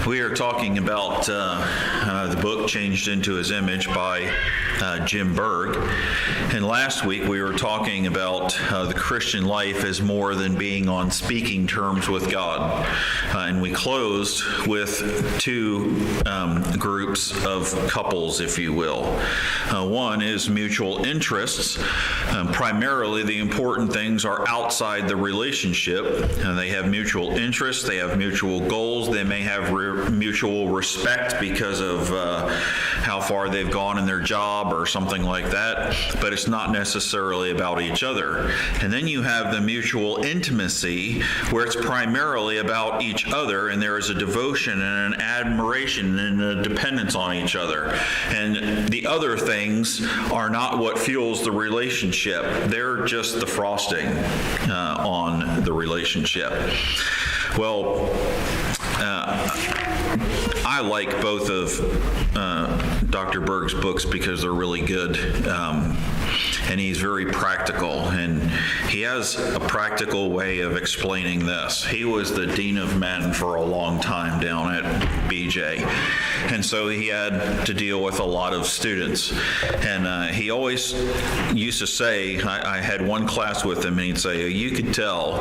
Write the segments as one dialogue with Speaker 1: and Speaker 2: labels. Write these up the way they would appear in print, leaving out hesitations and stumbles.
Speaker 1: We are talking about the book Changed into His Image by Jim Berg. And last week we were talking about the Christian life as more than being on speaking terms with God. And we closed with two groups of couples, if you will. One is mutual interests. Primarily the important things are outside the relationship. They have mutual interests, they have mutual goals, they may have mutual respect because of how far they've gone in their job or something like that, but it's not necessarily about each other. And then you have the mutual intimacy, where it's primarily about each other, and there is a devotion and an admiration and a dependence on each other. And the other things are not what fuels the relationship. They're just the frosting on the relationship. Well, I like both of Dr. Berg's books because they're really good, and he's very practical, and he has a practical way of explaining this. He was the dean of men for a long time down at BJ, and so he had to deal with a lot of students, and he always used to say, I had one class with him, and he'd say, you could tell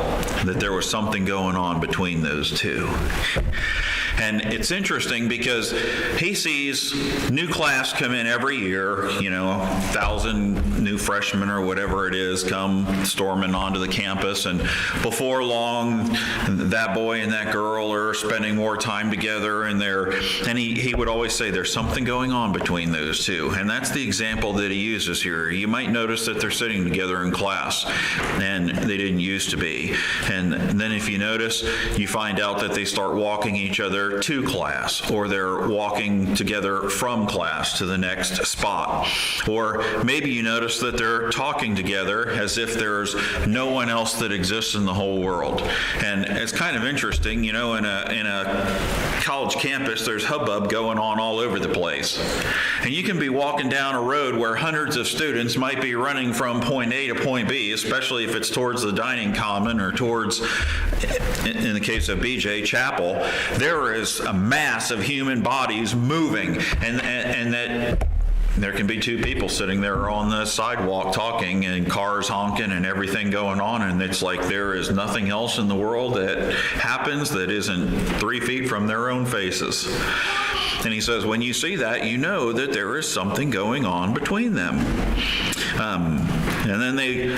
Speaker 1: that there was something going on between those two. And it's interesting because he sees new class come in every year, 1,000 new freshmen or whatever it is come storming onto the campus, and before long that boy and that girl are spending more time together, and he would always say there's something going on between those two. And that's the example that he uses here. You might notice that they're sitting together in class, and they didn't used to be. And then if you notice, you find out that they start walking each other to class, or they're walking together from class to the next spot. Or maybe you notice that they're talking together as if there's no one else that exists in the whole world. And it's kind of interesting, in a college campus, there's hubbub going on all over the place. And you can be walking down a road where hundreds of students might be running from point A to point B, especially if it's towards the dining common or towards, in the case of BJ, chapel. There is a mass of human bodies moving, and that there can be two people sitting there on the sidewalk talking, and cars honking and everything going on, and it's like there is nothing else in the world that happens that isn't 3 feet from their own faces. And he says, when you see that, you know that there is something going on between them. And then they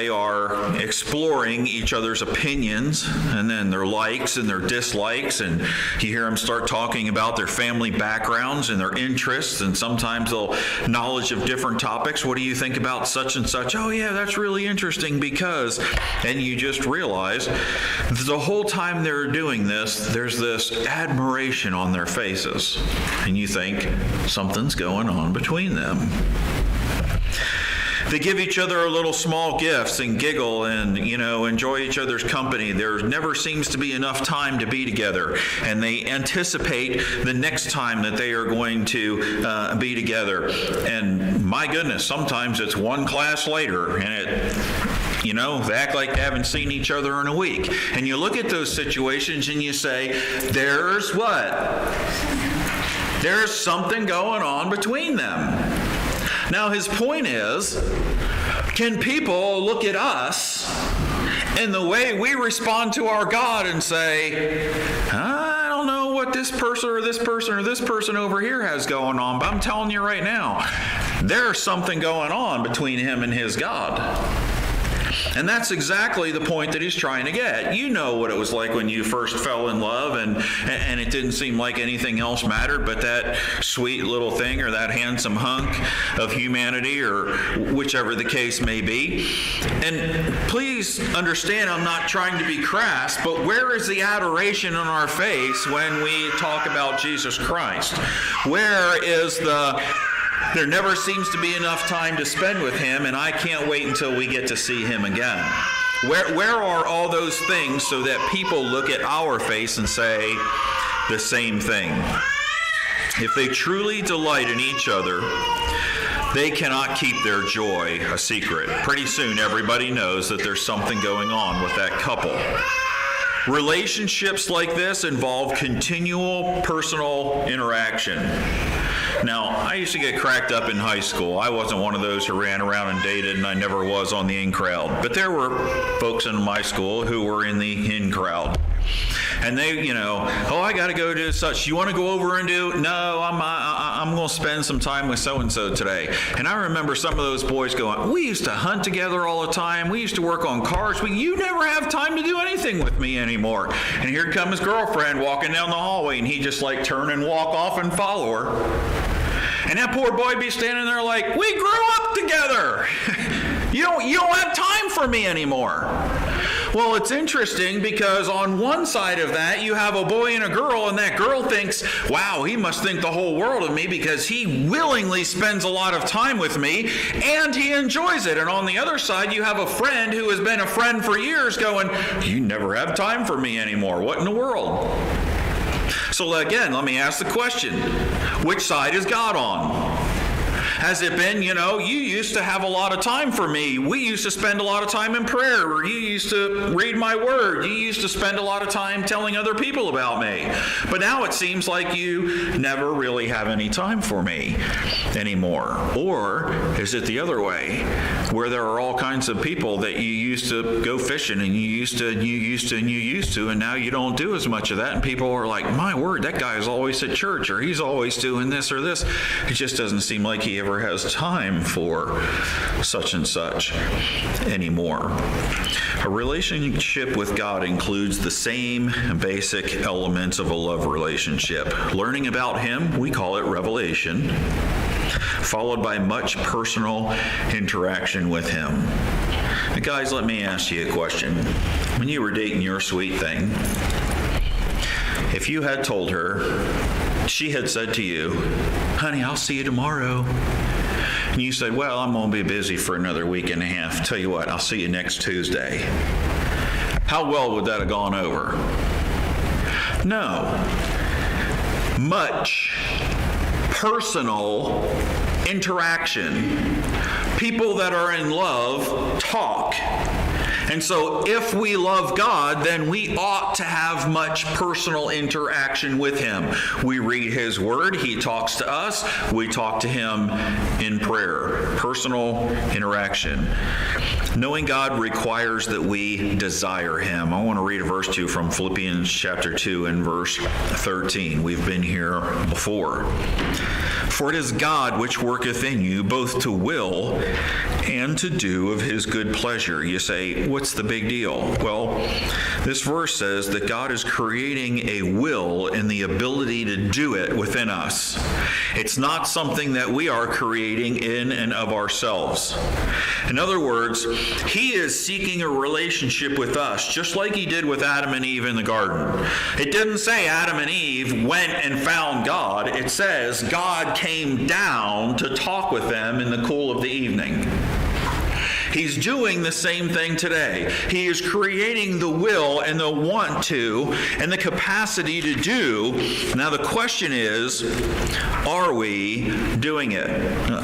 Speaker 1: are exploring each other's opinions, and then their likes and their dislikes, and you hear them start talking about their family backgrounds and their interests, and sometimes they'll knowledge of different topics. What do you think about such and such? Oh yeah, that's really interesting because, and you just realize the whole time they're doing this, there's this admiration on their faces, and you think something's going on between them. They give each other a little small gifts and giggle and, enjoy each other's company. There never seems to be enough time to be together. And they anticipate the next time that they are going to be together. And my goodness, sometimes it's one class later, and they act like they haven't seen each other in a week. And you look at those situations and you say, there's what? There's something going on between them. Now, his point is, can people look at us and the way we respond to our God and say, I don't know what this person or this person or this person over here has going on, but I'm telling you right now, there's something going on between him and his God. And that's exactly the point that he's trying to get. You know what it was like when you first fell in love and it didn't seem like anything else mattered but that sweet little thing or that handsome hunk of humanity, or whichever the case may be. And please understand, I'm not trying to be crass, but where is the adoration on our face when we talk about Jesus Christ? Where is there never seems to be enough time to spend with him, and I can't wait until we get to see him again. Where are all those things so that people look at our face and say the same thing? If they truly delight in each other, they cannot keep their joy a secret. Pretty soon everybody knows that there's something going on with that couple. Relationships like this involve continual personal interaction. Now, I used to get cracked up in high school. I wasn't one of those who ran around and dated, and I never was on the in crowd. But there were folks in my school who were in the in crowd. And they, I got to go do such. You want to go over and do? No, I'm going to spend some time with so-and-so today. And I remember some of those boys going, we used to hunt together all the time. We used to work on cars. You never have time to do anything with me anymore. And here comes his girlfriend walking down the hallway, and he just like turn and walk off and follow her. And that poor boy be standing there like, we grew up together. You don't have time for me anymore. Well, it's interesting because on one side of that, you have a boy and a girl, and that girl thinks, wow, he must think the whole world of me because he willingly spends a lot of time with me, and he enjoys it. And on the other side, you have a friend who has been a friend for years going, you never have time for me anymore. What in the world? So again, let me ask the question, which side is God on? Has it been, you used to have a lot of time for me. We used to spend a lot of time in prayer. Or you used to read my word. You used to spend a lot of time telling other people about me. But now it seems like you never really have any time for me anymore. Or is it the other way, where there are all kinds of people that you used to go fishing and you used to, and now you don't do as much of that. And people are like, my word, that guy is always at church, or he's always doing this or this. It just doesn't seem like he ever has time for such and such anymore. A relationship with God includes the same basic elements of a love relationship. Learning about Him, we call it revelation, followed by much personal interaction with Him. Now, guys, let me ask you a question. When you were dating your sweet thing, if you had told her, she had said to you, honey, I'll see you tomorrow. And you said, well, I'm going to be busy for another week and a half. Tell you what, I'll see you next Tuesday. How well would that have gone over? No. Much personal interaction. People that are in love talk. And so if we love God, then we ought to have much personal interaction with Him. We read His Word. He talks to us. We talk to Him in prayer. Personal interaction. Knowing God requires that we desire Him. I want to read a verse to you from Philippians chapter 2 and verse 13. We've been here before. For it is God which worketh in you both to will and to do of His good pleasure. You say, what's the big deal? Well, this verse says that God is creating a will and the ability to do it within us. It's not something that we are creating in and of ourselves. In other words, He is seeking a relationship with us, just like He did with Adam and Eve in the garden. It didn't say Adam and Eve went and found God. It says God came down to talk with them in the cool of the evening. He's doing the same thing today. He is creating the will and the want to and the capacity to do. Now the question is, are we doing it?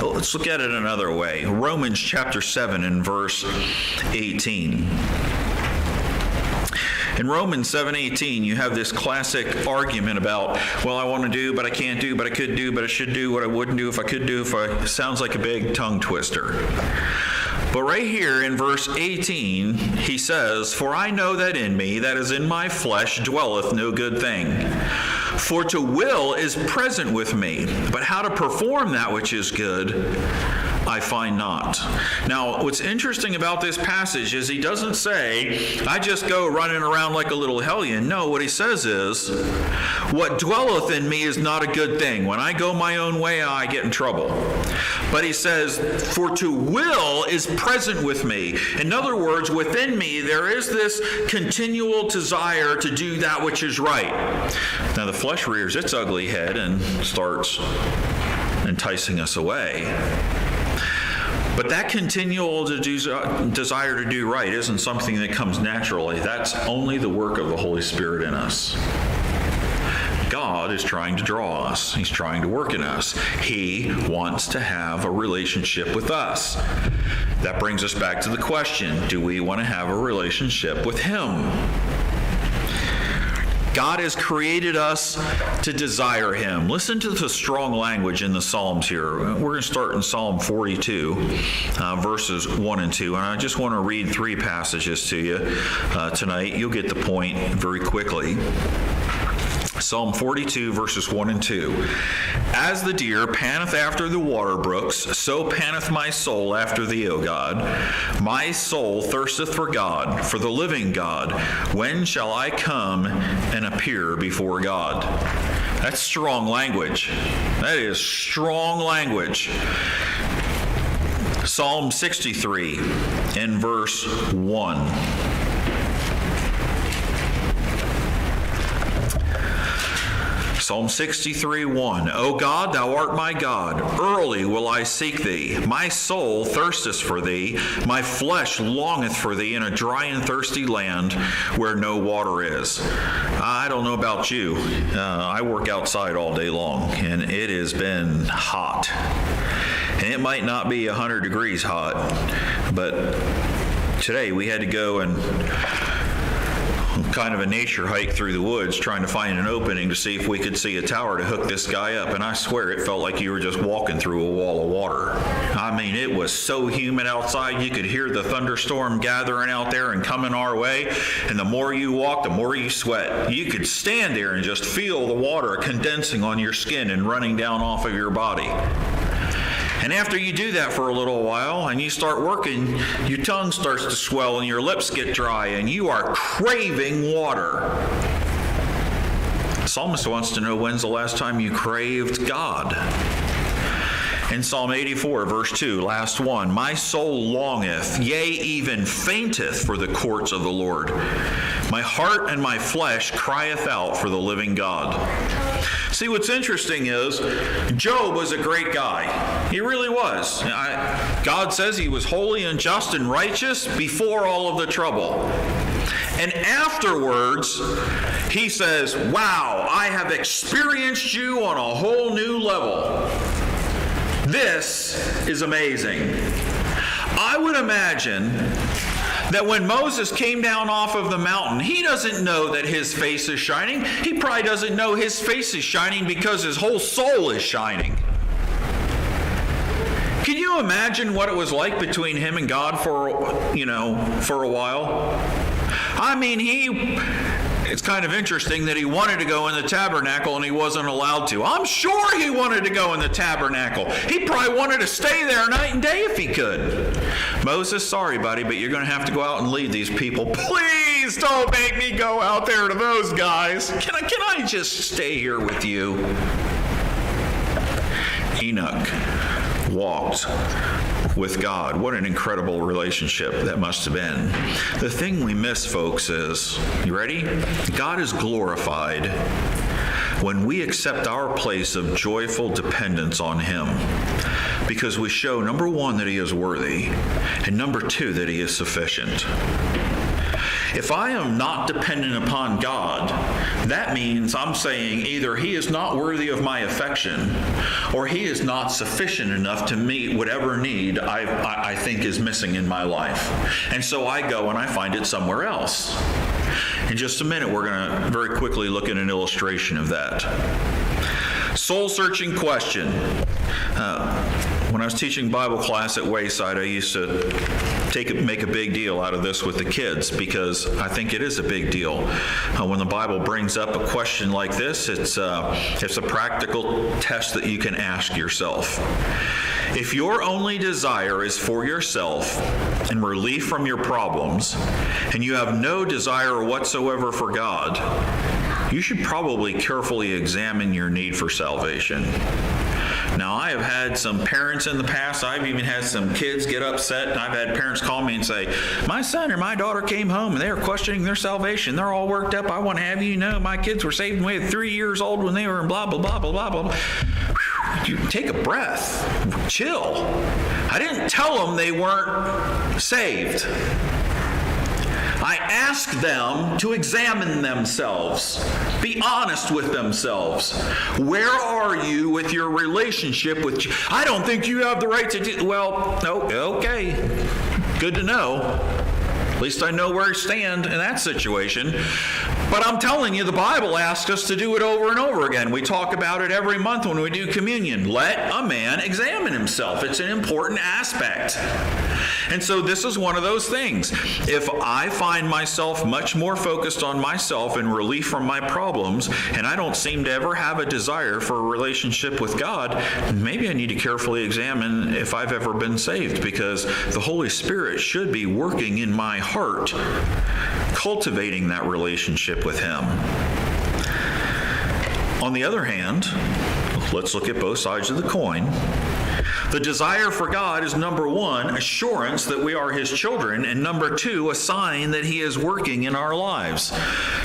Speaker 1: Let's look at it another way. Romans chapter 7 and verse 18. In Romans 7:18, you have this classic argument about, well, I want to do, but I can't do, but I could do, but I should do, what I wouldn't do if I could do, if I... Sounds like a big tongue twister. But right here in verse 18, he says, for I know that in me, that is in my flesh, dwelleth no good thing. For to will is present with me, but how to perform that which is good, I find not. Now, what's interesting about this passage is he doesn't say, I just go running around like a little hellion. No, what he says is, what dwelleth in me is not a good thing. When I go my own way, I get in trouble. But he says, for to will is present with me. In other words, within me, there is this continual desire to do that which is right. Now, the flesh rears its ugly head and starts enticing us away. But that continual desire to do right isn't something that comes naturally. That's only the work of the Holy Spirit in us. God is trying to draw us. He's trying to work in us. He wants to have a relationship with us. That brings us back to the question, do we want to have a relationship with Him? God has created us to desire him. Listen to the strong language in the Psalms here. We're going to start in Psalm 42, verses 1 and 2. And I just want to read 3 passages to you tonight. You'll get the point very quickly. Psalm 42, verses 1 and 2. As the deer panteth after the water brooks, so panteth my soul after thee, O God. My soul thirsteth for God, for the living God. When shall I come and appear before God? That's strong language. That is strong language. Psalm 63 and verse 1. Psalm 63:1. O God, thou art my God. Early will I seek thee. My soul thirsteth for thee. My flesh longeth for thee in a dry and thirsty land where no water is. I don't know about you. I work outside all day long, and it has been hot. And it might not be 100 degrees hot, but today we had to go and kind of a nature hike through the woods trying to find an opening to see if we could see a tower to hook this guy up, and I swear it felt like you were just walking through a wall of water. I mean, it was so humid outside, you could hear the thunderstorm gathering out there and coming our way, and the more you walk, the more you sweat. You could stand there and just feel the water condensing on your skin and running down off of your body. And after you do that for a little while and you start working, your tongue starts to swell and your lips get dry and you are craving water. The psalmist wants to know, when's the last time you craved God? In Psalm 84, verse 2, last one, my soul longeth, yea, even fainteth for the courts of the Lord. My heart and my flesh crieth out for the living God. See, what's interesting is Job was a great guy. He really was. God says he was holy and just and righteous before all of the trouble. And afterwards, he says, wow, I have experienced you on a whole new level. This is amazing. I would imagine that when Moses came down off of the mountain, he doesn't know that his face is shining. He probably doesn't know his face is shining because his whole soul is shining. Can you imagine what it was like between him and God for a while? I mean, it's kind of interesting that he wanted to go in the tabernacle and he wasn't allowed to. I'm sure he wanted to go in the tabernacle. He probably wanted to stay there night and day if he could. Moses, sorry, buddy, but you're going to have to go out and lead these people. Please don't make me go out there to those guys. Can I just stay here with you? Enoch walked with God. What an incredible relationship that must have been. The thing we miss, folks, is, you ready? God is glorified when we accept our place of joyful dependence on him, because we show, number one, that he is worthy, and number two, that he is sufficient. If I am not dependent upon God, that means I'm saying either he is not worthy of my affection or he is not sufficient enough to meet whatever need I think is missing in my life. And so I go and I find it somewhere else. In just a minute, we're going to very quickly look at an illustration of that. Soul-searching question. When I was teaching Bible class at Wayside, I used to make a big deal out of this with the kids because I think it is a big deal. When the Bible brings up a question like this, it's a practical test that you can ask yourself. If your only desire is for yourself and relief from your problems, and you have no desire whatsoever for God, you should probably carefully examine your need for salvation. Now, I have had some parents in the past, I've even had some kids get upset, and I've had parents call me and say, my son or my daughter came home and they were questioning their salvation. They're all worked up. I want to have you know my kids were saved when they were 3 years old when they were in blah, blah, blah, blah, blah, blah. You take a breath. Chill. I didn't tell them they weren't saved. I asked them to examine themselves, be honest with themselves. Where are you with your relationship with Jesus? I don't think you have the right to do. Well, okay, good to know. At least I know where I stand in that situation. But I'm telling you, the Bible asks us to do it over and over again. We talk about it every month when we do communion. Let a man examine himself. It's an important aspect. And so this is one of those things. If I find myself much more focused on myself and relief from my problems, and I don't seem to ever have a desire for a relationship with God, maybe I need to carefully examine if I've ever been saved, because the Holy Spirit should be working in my heart, cultivating that relationship with Him. On the other hand, let's look at both sides of the coin. The desire for God is, number one, assurance that we are His children, and number two, a sign that He is working in our lives.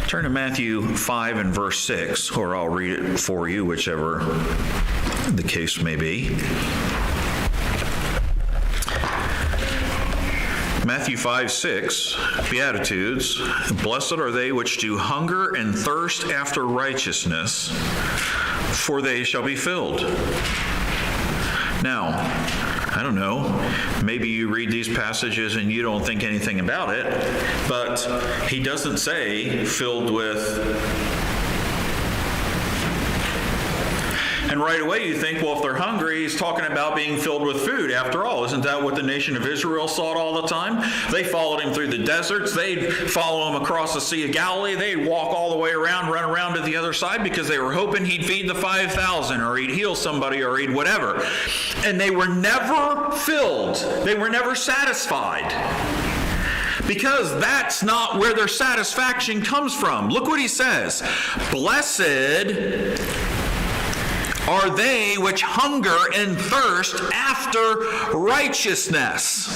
Speaker 1: Turn to Matthew 5 and verse 6, or I'll read it for you, whichever the case may be. Matthew 5:6, Beatitudes, blessed are they which do hunger and thirst after righteousness, for they shall be filled. Now, I don't know, maybe you read these passages and you don't think anything about it, but he doesn't say filled with. And right away you think, well, if they're hungry, he's talking about being filled with food. After all, isn't that what the nation of Israel sought all the time? They followed him through the deserts. They'd follow him across the Sea of Galilee. They'd walk all the way around, run around to the other side, because they were hoping he'd feed the 5,000, or he'd heal somebody, or he'd whatever. And they were never filled. They were never satisfied. Because that's not where their satisfaction comes from. Look what he says. Blessed are they which hunger and thirst after righteousness,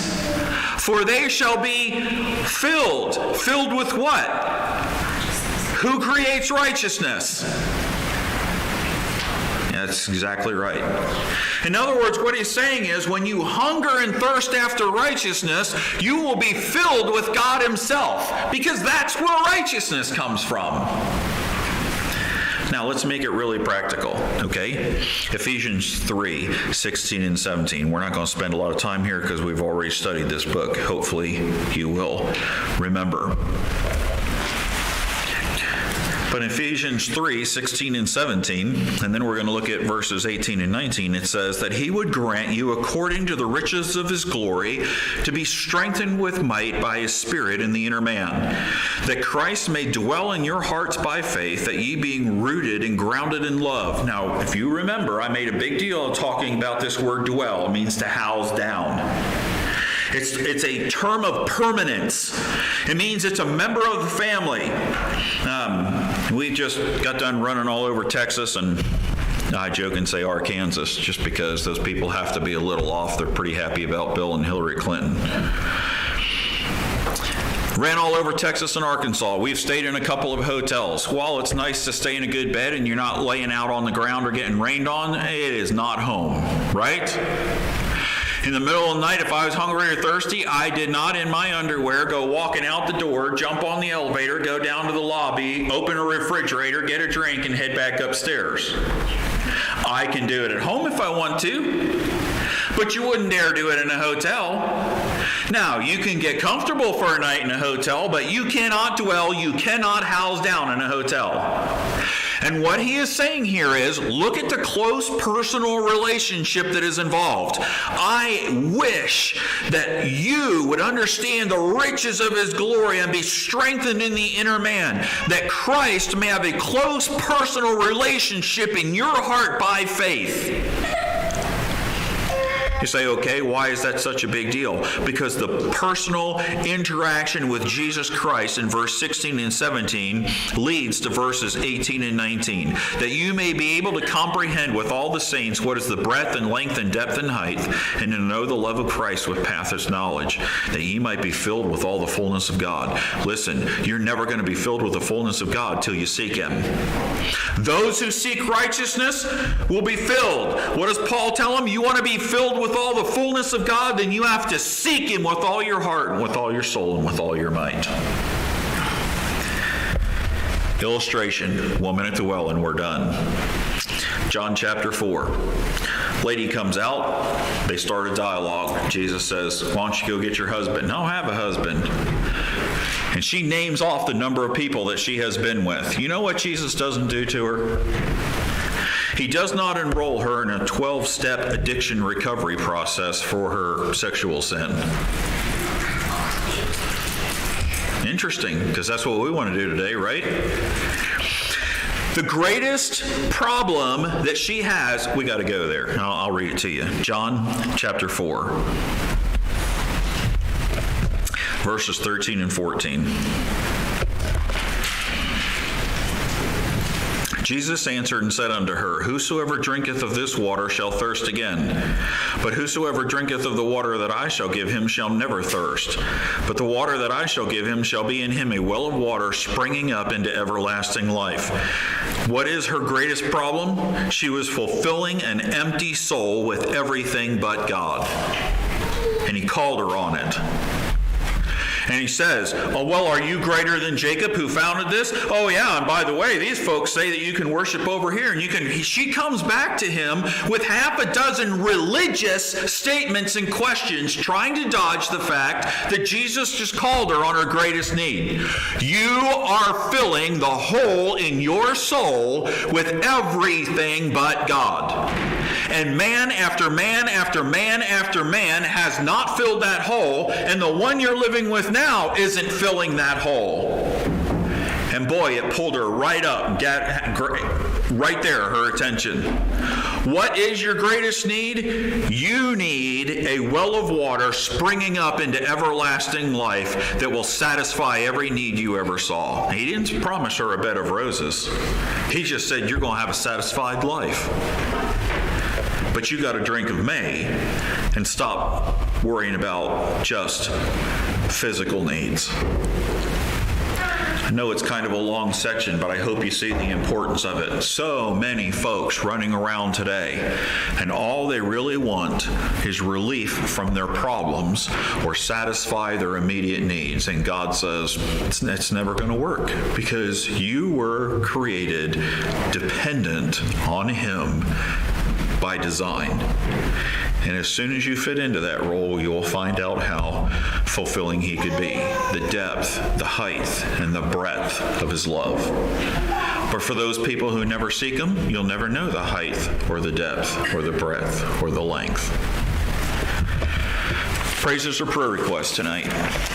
Speaker 1: for they shall be filled. Filled with what? Who creates righteousness? That's exactly right. In other words, what he's saying is, when you hunger and thirst after righteousness, you will be filled with God Himself, because that's where righteousness comes from. Now, let's make it really practical, okay? Ephesians 3, 16 and 17. We're not going to spend a lot of time here because we've already studied this book. Hopefully, you will remember. But in Ephesians 3, 16 and 17, and then we're going to look at verses 18 and 19, it says that He would grant you, according to the riches of His glory, to be strengthened with might by His Spirit in the inner man, that Christ may dwell in your hearts by faith, that ye being rooted and grounded in love. Now, if you remember, I made a big deal of talking about this word dwell. It means to house down. It's a term of permanence. It means it's a member of the family. We just got done running all over Texas, and I joke and say Arkansas, just because those people have to be a little off. They're pretty happy about Bill and Hillary Clinton. Ran all over Texas and Arkansas. We've stayed in a couple of hotels. While it's nice to stay in a good bed and you're not laying out on the ground or getting rained on, it is not home, right? In the middle of the night, if I was hungry or thirsty, I did not, in my underwear, go walking out the door, jump on the elevator, go down to the lobby, open a refrigerator, get a drink, and head back upstairs. I can do it at home if I want to, but you wouldn't dare do it in a hotel. Now, you can get comfortable for a night in a hotel, but you cannot dwell, you cannot house down in a hotel. And what he is saying here is, look at the close personal relationship that is involved. I wish that you would understand the riches of His glory and be strengthened in the inner man, that Christ may have a close personal relationship in your heart by faith. You say, okay, why is that such a big deal? Because the personal interaction with Jesus Christ in verse 16 and 17 leads to verses 18 and 19. That you may be able to comprehend with all the saints what is the breadth and length and depth and height, and to know the love of Christ with pathos knowledge, that ye might be filled with all the fullness of God. Listen, you're never going to be filled with the fullness of God till you seek Him. Those who seek righteousness will be filled. What does Paul tell them? You want to be filled with all the fullness of God, then you have to seek Him with all your heart and with all your soul and with all your might. Illustration, 1 minute to well and we're done. John chapter 4. Lady comes out. They start a dialogue. Jesus says, why don't you go get your husband? No, I have a husband. And she names off the number of people that she has been with. You know what Jesus doesn't do to her? He does not enroll her in a 12-step addiction recovery process for her sexual sin. Interesting, because that's what we want to do today, right? The greatest problem that she has, we got to go there. I'll read it to you. John chapter 4, verses 13 and 14. Jesus answered and said unto her, Whosoever drinketh of this water shall thirst again. But whosoever drinketh of the water that I shall give him shall never thirst. But the water that I shall give him shall be in him a well of water springing up into everlasting life. What is her greatest problem? She was fulfilling an empty soul with everything but God. And he called her on it. And he says, oh, well, are you greater than Jacob who founded this? Oh, yeah, and by the way, these folks say that you can worship over here. And she comes back to him with half a dozen religious statements and questions, trying to dodge the fact that Jesus just called her on her greatest need. You are filling the hole in your soul with everything but God. And man after man after man after man has not filled that hole, and the one you're living with now isn't filling that hole. And boy, it pulled her right up, right there, her attention. What is your greatest need? You need a well of water springing up into everlasting life that will satisfy every need you ever saw. He didn't promise her a bed of roses. He just said, you're going to have a satisfied life. But you got to drink of me and stop worrying about just physical needs. I know it's kind of a long section, but I hope you see the importance of it. So many folks running around today, and all they really want is relief from their problems or satisfy their immediate needs. And God says, it's never going to work, because you were created dependent on Him by design. And as soon as you fit into that role, you will find out how fulfilling He could be. The depth, the height, and the breadth of His love. But for those people who never seek Him, you'll never know the height or the depth or the breadth or the length. Praises or prayer requests tonight?